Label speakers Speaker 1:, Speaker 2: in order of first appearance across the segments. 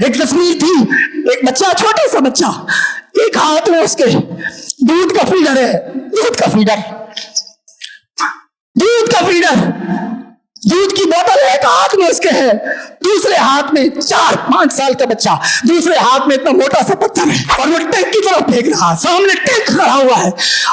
Speaker 1: ایک تصویر تھی، ایک بچہ، چھوٹا سا بچہ، ایک ہاتھ میں اس کے دودھ کا فیڈر ہے، دودھ کا فیڈر، دودھ کی بوتل ایک ہاتھ میں اس کے ہے، دوسرے ہاتھ میں 4-5 سال کا بچہ، دوسرے ہاتھ میں اتنا موٹا سا پتھر ہے، اور وہ ٹینک کی طرف پھینک رہا، سامنے ٹینک کھڑا ہوا ہے،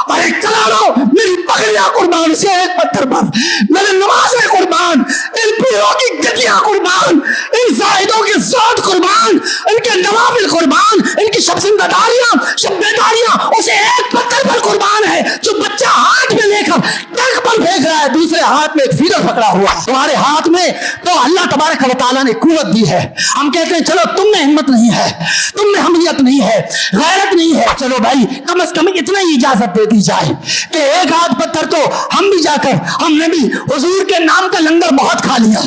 Speaker 1: اور ایک چلا رہا، میری بکریاں قربان سے ایک پتھر پر، میرے نمازیں قربان، ان پیروں کی گدیاں قربان، ان زاہدوں کی زہد قربان، ان کے نوافل قربان، ان کی شب زندگاریاں، شب بیداریاں اسے ایک پتھر پر قربان ہے، جو بچہ ہاتھ میں لے کر ٹینک پر پھینک رہا ہے، دوسرے ہاتھ میں ایک فیڈر پکڑا ہوا ہے۔ تمہارے ہاتھ میں تو اللہ تبارک و تعالیٰ نے قوت دی ہے، ہم کہتے ہیں چلو تم میں ہمت نہیں ہے، تم میں حمیت نہیں ہے، غیرت نہیں ہے، چلو بھائی کم از کم اتنا ہی اجازت دے دی جائے کہ ایک ہاتھ پتھر تو ہم بھی جا کر، ہم نے بھی حضور کے نام کا لنگر بہت کھا لیا،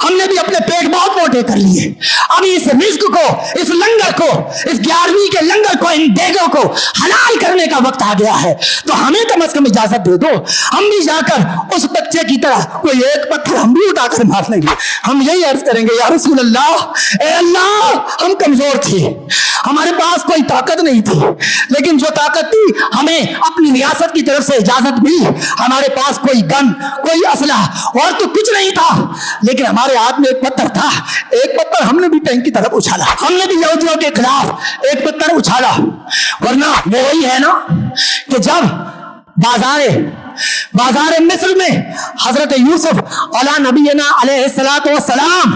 Speaker 1: ہم نے بھی اپنے پیٹ بہت موٹے کر لیے، اب اس رزق کو، اس لنگر کو، اس 11ویں کے لنگر کو، ان دیگوں کو حلال کرنے کا وقت آ گیا ہے، تو ہمیں کم از کم اجازت دے دو، ہم بھی جا کر اس بچے کی طرح کوئی ایک پتھر ہم بھی اٹھا کر مار لیں گے، ہم یہی عرض کریں گے یا رسول اللہ، اے اللہ ہم کمزور تھے، ہمارے پاس کوئی طاقت نہیں تھی، لیکن جو طاقت تھی ہمیں اپنی ریاست کی طرف سے اجازت ملی، ہمارے پاس کوئی گن، کوئی اسلحہ اور تو کچھ نہیں تھا، لیکن ہمارے ہاتھ میں ایک پتھر تھا، ایک پتھر ہم نے بھی ٹینک کی طرف اچھالا، ہم نے بھی یہودیوں کے خلاف ایک پتھر اچھالا، ورنہ وہ وہی ہے نا کہ جب بازار مصر میں حضرت یوسف علی نبینا علیہ السلام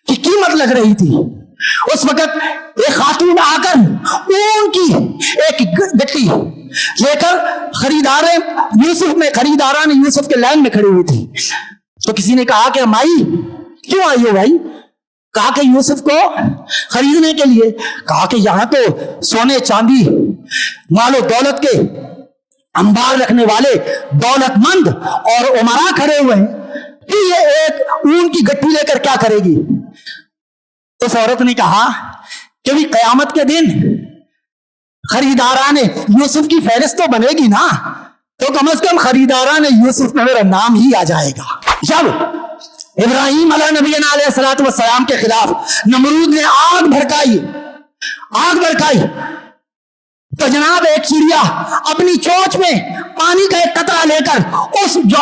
Speaker 1: کی قیمت لگ رہی تھی، اس وقت ایک خاتون آ کر اون کی ایک گٹی لے کر خریداران یوسف کے لائن میں کھڑی ہوئی تھی، تو کسی نے کہا کہ مائی کیوں آئی ہو بھائی؟ کہا کہ یوسف کو خریدنے کے لیے، کہا کہ یہاں تو سونے چاندی مال و دولت کے انبار رکھنے والے دولت مند اور امراء کھڑے ہوئے ہیں، کہ یہ ایک اون کی گٹی لے کر کیا کرے گی؟ اس عورت نے کہا کہ بھی قیامت کے دن خریداران یوسف کی فہرست تو بنے گی نا، تو کم از کم خریداران یوسف میں میرا نام ہی آ جائے گا۔ جب ابراہیم علیہ نبینا علیہ السلام کے خلاف نمرود نے آگ بھڑکائی، تو جناب ایک چڑیا اپنی چونچ میں پانی کا ایک قطرہ لے کر اس جو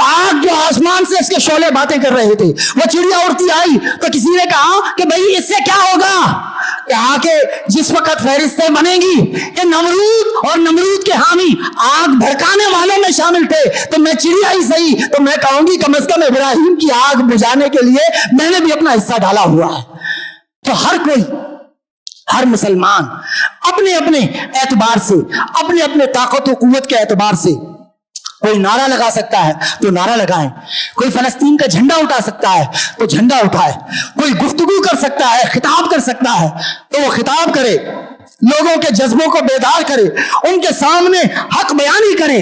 Speaker 1: آسمان سے اس کے شعلے باتیں کر رہے تھے، وہ چڑیا اڑتی آئی، تو کسی نے کہا کہ بھئی اس سے کیا ہوگا؟ کہا کہ جس وقت فہرستیں بنیں گی کہ نمرود اور نمرود کے حامی آگ بھڑکانے والوں میں شامل تھے، تو میں چڑیا ہی صحیح، تو میں کہوں گی کم از کم ابراہیم کی آگ بجھانے کے لیے میں نے بھی اپنا حصہ ڈالا ہوا ہے۔ تو ہر مسلمان اپنے اپنے اعتبار سے، اپنے طاقت و قوت کے اعتبار سے کوئی نعرہ لگا سکتا ہے تو نعرہ لگائیں، کوئی فلسطین کا جھنڈا اٹھا سکتا ہے تو جھنڈا اٹھائے، کوئی گفتگو کر سکتا ہے، خطاب کر سکتا ہے تو وہ خطاب کرے، لوگوں کے جذبوں کو بیدار کرے، ان کے سامنے حق بیانی کرے۔